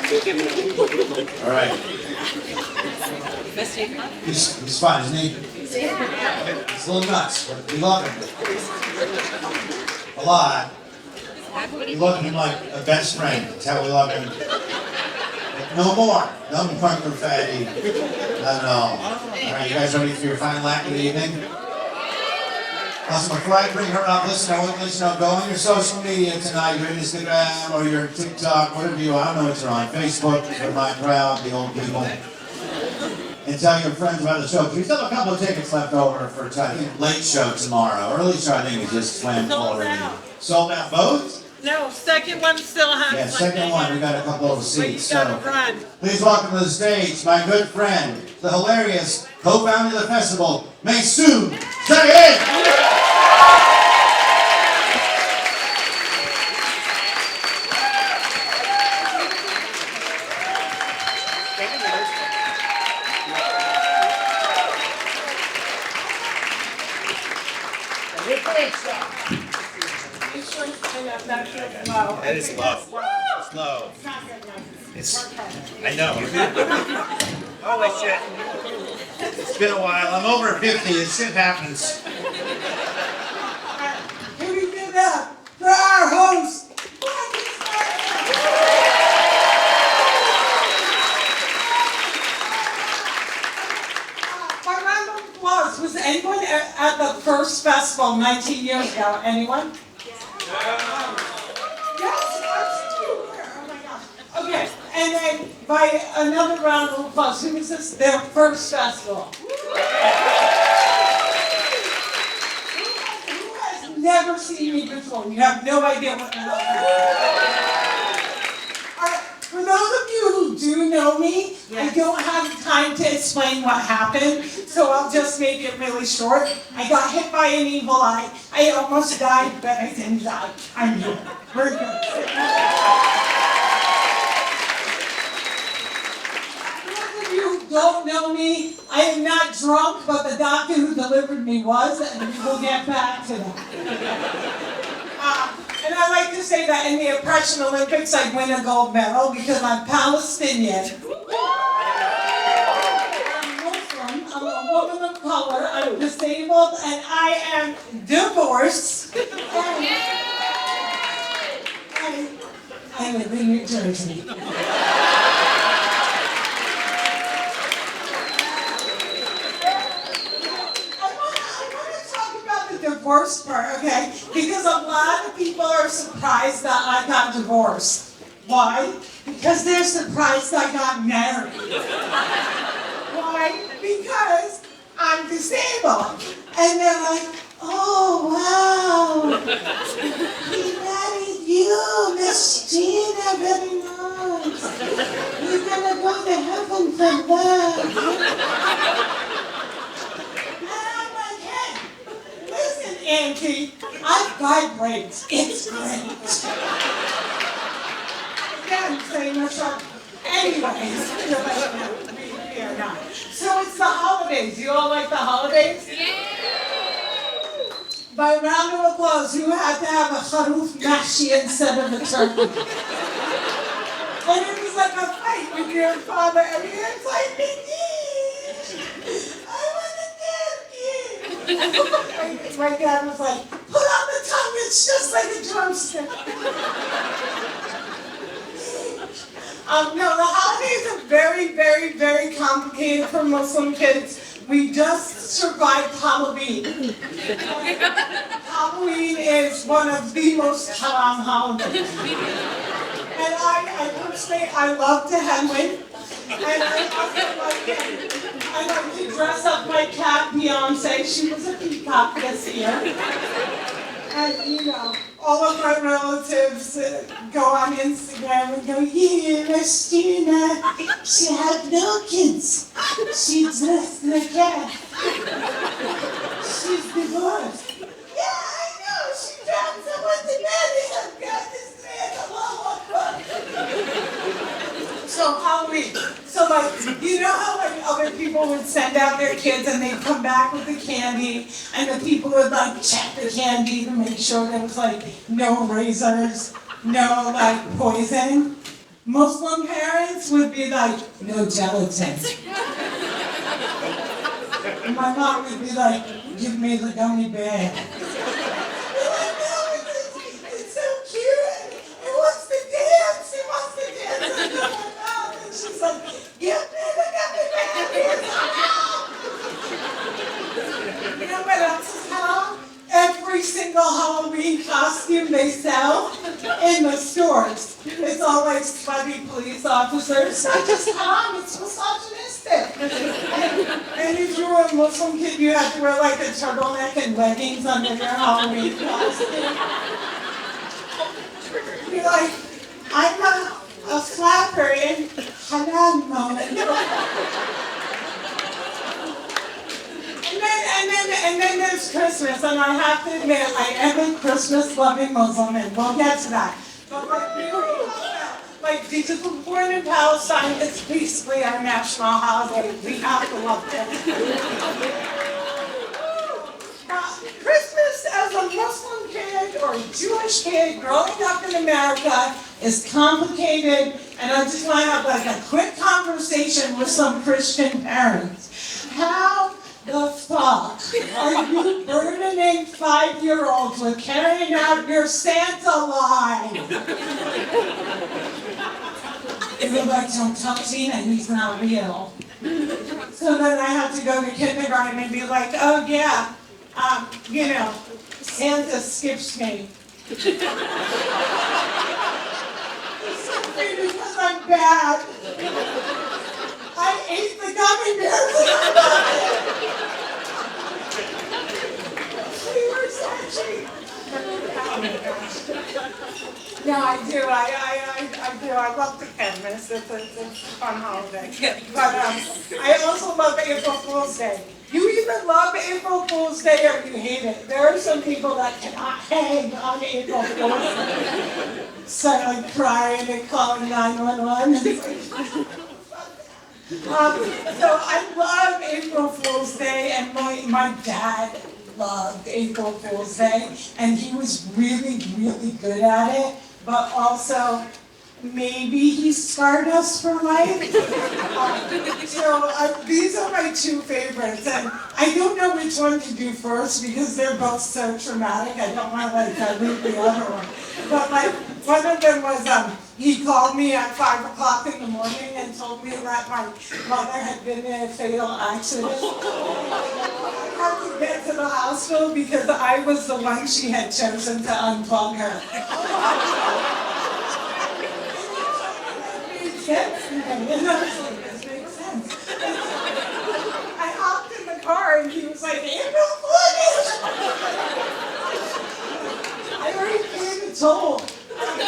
All right. He's fine, isn't he? He's a little nuts, but we love him. A lot. We love him like a best friend. That's how we love him. But no more. No more profanity. Not at all. All right, you guys ready for your final act of the evening? Awesome. Before I bring her up, listen, I want to let you know, go on your social media tonight, your Instagram or your TikTok, whatever you are, I don't know what you're on, Facebook, for my crowd, the old people. And tell your friends about the show. We still have a couple of tickets left over for, I think, late show tomorrow. Early show, I think, we just slammed full already. Sold out both? No, second one still has. Yeah, second one, we got a couple of seats. But you gotta run. Please welcome to the stage my good friend, the hilarious co-founder of the festival, Maysoon Zayed! That is low. It's low. I know. Holy shit. It's been a while. I'm over 50. This shit happens. Can we give it up for our host? My round of applause. Was anyone at the first festival 19 years ago? Anyone? Okay, and then by another round of applause, who was this? Their first festival. Who has never seen me before? You have no idea what the hell. For those of you who do know me, I don't have time to explain what happened, so I'll just make it really short. I got hit by an evil eye. I almost died, but I didn't die. I'm here. We're good. Don't know me. I am not drunk, but the doctor who delivered me was, and we'll get back to that. And I like to say that in the Oppression Olympics, I win a gold medal because I'm Palestinian. I'm Muslim. I'm a woman of color. I'm disabled, and I am divorced. And I live in New Jersey. Divorce part, okay? Because a lot of people are surprised that I got divorced. Why? Because they're surprised I got married. Why? Because I'm disabled. And they're like, oh, wow. He married you, Miss Gina, very nice. You're gonna go to heaven for that. Auntie, I vibrate. It's great. Yeah, I'm saying myself. Anyways, we are not. So it's the holidays. You all like the holidays? Yeah. By round of applause, who had to have a kharoof mahshi instead of a turkey? And it was like a fight with your father, and it's like, my dad was like, pull out the tongue, it's just like a drumstick. No, the holidays are very, very, very complicated for Muslim kids. We just survived Halloween. Halloween is one of the most haram holidays. And I personally, I love to Henwin. And I like to dress up my cat, Beyonce. She was a peacock this year. And, you know, all of my relatives go on Instagram and go, yeah, Christina, she had no kids. She dressed like a cat. She's divorced. Yeah, I know. She found someone to marry. I've got this man alone. So Halloween. So like, you know how like other people would send out their kids and they'd come back with the candy and the people would like check the candy to make sure there was like no razors, no like poison? Muslim parents would be like, no gelatin. And my mom would be like, give me the gummy bear. It's so cute. It wants to dance. It wants to dance. And she's like, give me the gummy bear. You know what else is hot? Every single Halloween costume they sell in the stores. It's all like sweaty police officers. It's not just hot, it's misogynistic. And if you were a Muslim kid, you had to wear like a turtleneck and leggings under your Halloween costume. You're like, I'm a flapper in Hanan moment. And then there's Christmas, and I have to admit, I am a Christmas-loving Muslim, and we'll get to that. But like Jesus was born in Palestine, it's basically our national holiday. We have to love it. Christmas as a Muslim kid or a Jewish kid growing up in America is complicated, and I just want to have like a quick conversation with some Christian parents. How the fuck are you burdening 5-year-olds with carrying out your Santa line? You're like, don't tell Tina, he's not real. So then I have to go to kindergarten and be like, oh yeah, you know, Santa skips me. Simply because I'm bad. I ate the gummy bears and I love it. We were so cheap. Yeah, I do. I do. I love the canvas. It's a fun holiday. But I also love April Fool's Day. You either love April Fool's Day or you hate it. There are some people that cannot hang on April Fool's Day. Start like crying and calling 911. So I love April Fool's Day, and my dad loved April Fool's Day, and he was really, really good at it, but also maybe he scarred us for life. These are my two favorites, and I don't know which one to do first because they're both so traumatic. I don't want to dilute the other one. But one of them was he called me at 5 o'clock in the morning and told me that my mother had been in a fatal accident. I had to get to the hospital because I was the one she had chosen to unplug her. Sense. And I was like, this makes sense. I hopped in the car and he was like, April Foolish! I already paid the toll. And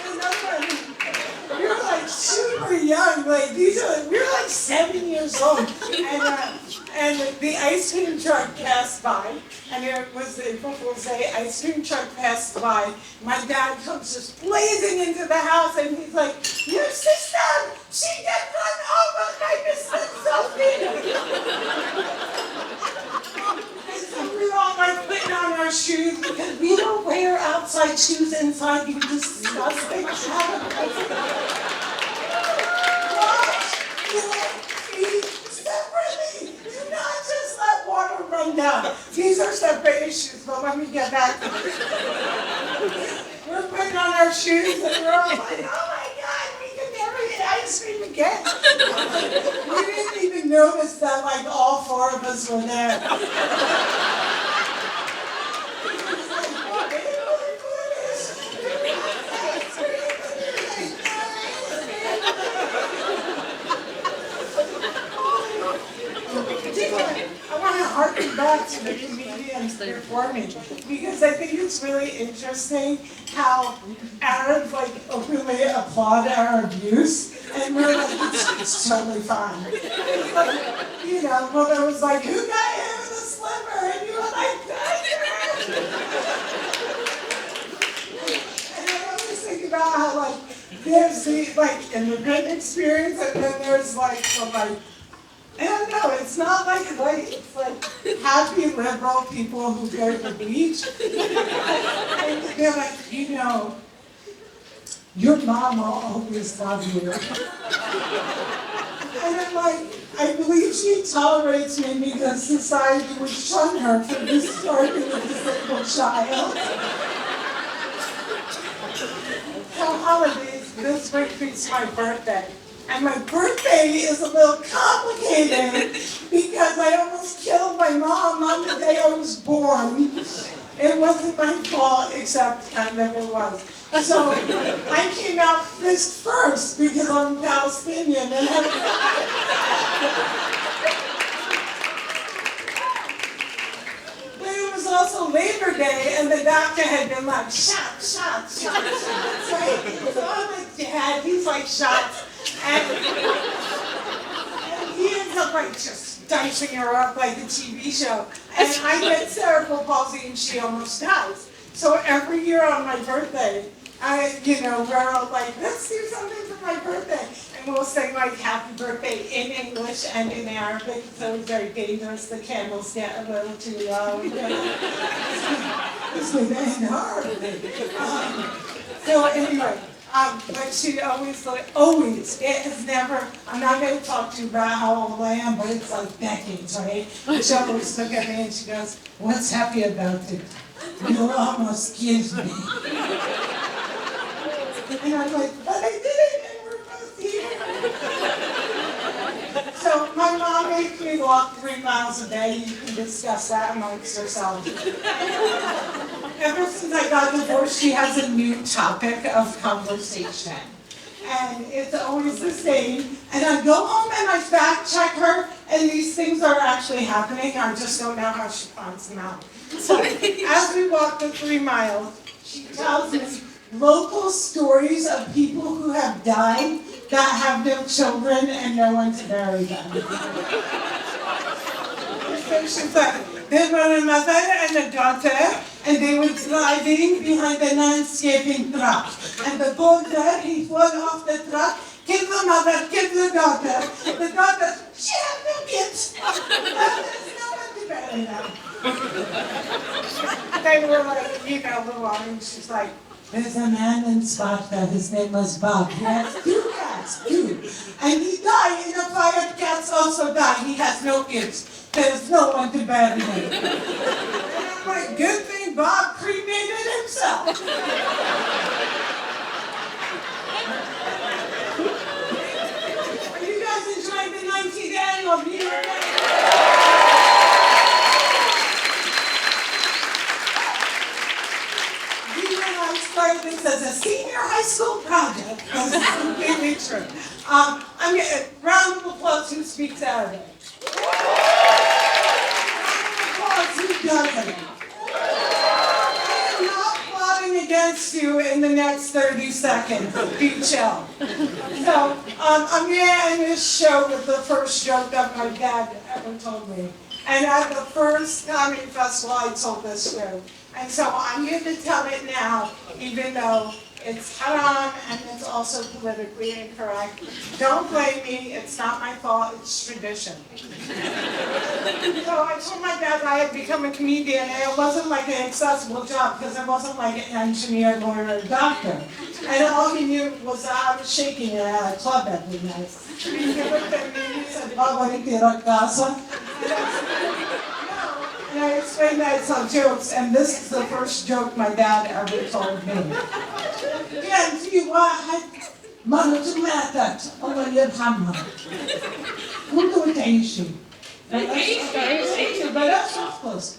another one, we were like super young, like we were like 7 years old. And the ice cream truck passed by, and it was the April Fool's Day ice cream truck passed by. My dad comes just blazing into the house, and he's like, your sister, she gets run over by Mr. Sophie. And so we were all like putting on our shoes, because we don't wear outside shoes inside, you disgusting child. Wash your feet separately. Do not just let water run down. These are separate issues, but let me get back to it. We're putting on our shoes and we're all like, oh my God, we can never get ice cream again. We didn't even notice that like all 4 of us were there. I want to harken back to the comedians performing because I think it's really interesting how Arabs like openly applaud our abuse, and we're like, it's totally fine. Like, you know, mother was like, who got hit with a slimmer? And you were like, Tiger! And I always think about how like there's the like immigrant experience, and then there's like the like. I don't know, it's not like it's like happy liberal people who go to the beach. And they're like, you know, your mom will always love you. And I'm like, I believe she tolerates me because society would shun her for discarding a disabled child. So holidays, this week is my birthday. And my birthday is a little complicated because I almost killed my mom on the day I was born. It wasn't my fault, except kind of it was. So I came out fist first because I'm Palestinian and but it was also Labor Day and the doctor had been like, shots, right? So I'm like, Dad, he's like, shots. And he ends up like just dicing her up like a TV show. And I get cerebral palsy and she almost dies. So every year on my birthday, we're all like, let's do something for my birthday. And we'll sing like happy birthday in English and in Arabic. So it's very dangerous. The candles get a little too loud. This would end horribly. So anyway. But she always, it has never, I'm not going to talk to you about how old I am, but it's like decades, right? She always look at me and she goes, what's happy about it? You almost killed me. And I'm like, but I didn't, and we're both here. So my mom makes me walk 3 miles a day. You can discuss that amongst yourselves. Ever since I got divorced, she has a new topic of conversation. And it's always the same. And I go home and I fact check her, and these things are actually happening. I just don't know how she finds them out. So as we walk the 3 miles, she tells me local stories of people who have died that have no children and no one to bury them. So she's like, there were a mother and a daughter, and they were driving behind a landscaping truck. And the boulder, he fell off the truck, killed the mother, killed the daughter. The daughter, she had no kids. There's no one to bury them. They were like, little on, and she's like, there's a man in Sparta, his name was Bob. He has 2 cats, 2. And he died in a fire, cats also died. He has no kids. There's no one to bury him. And I'm like, good thing Bob cremated himself. Are you guys enjoying the 19th annual New York? Started this as a senior high school project. This is completely true. I'm going to round of applause who speaks Arabic. Round of applause who doesn't. I am not plotting against you in the next 30 seconds. Be chill. So I'm going to end this show with the first joke that my dad ever told me. And at the first comedy festival, I told this joke. And so I'm going to tell it now, even though it's haram and it's also politically incorrect. Don't blame me, it's not my fault, it's tradition. So I told my dad I had become a comedian, and it wasn't like an accessible job because it wasn't like an engineer, lawyer, or doctor. And all he knew was that I was shaking it at a club every night. He looked at me and he said, "Baba, tira casa." And I explained that it's on jokes, and this is the first joke my dad ever told me. كان في واحد مرته ماتت الله يرحمها. كنتوا تعيشي. بلاش تخلص.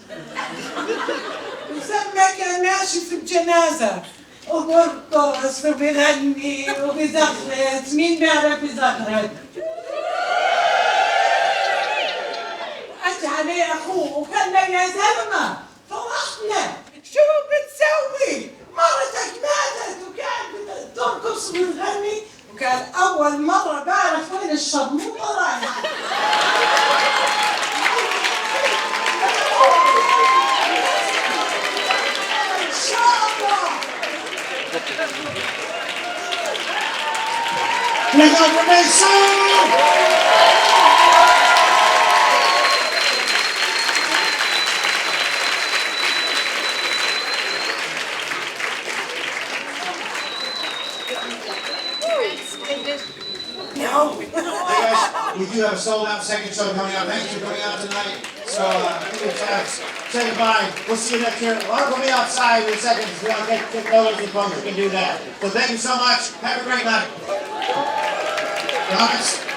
وسمى كان ماشي في الجنازة. وبرقص وبيغني وبيزغرط. مين بيعرف يزغرط؟ عليه أخوه وكان يا زلمة فرحنا شو بتسوي؟ مرتك ماتت وكان بترقص وتغني وكان أول مرة بعرف وين الشرموطة رايحة. إن شاء الله. No. Hey guys, we do have a sold out second show coming out. Thanks for coming out tonight. So, say goodbye. We'll see you next year. Or we'll be outside in a second if you want to get photos and phones. We can do that. So thank you so much. Have a great night. Promise.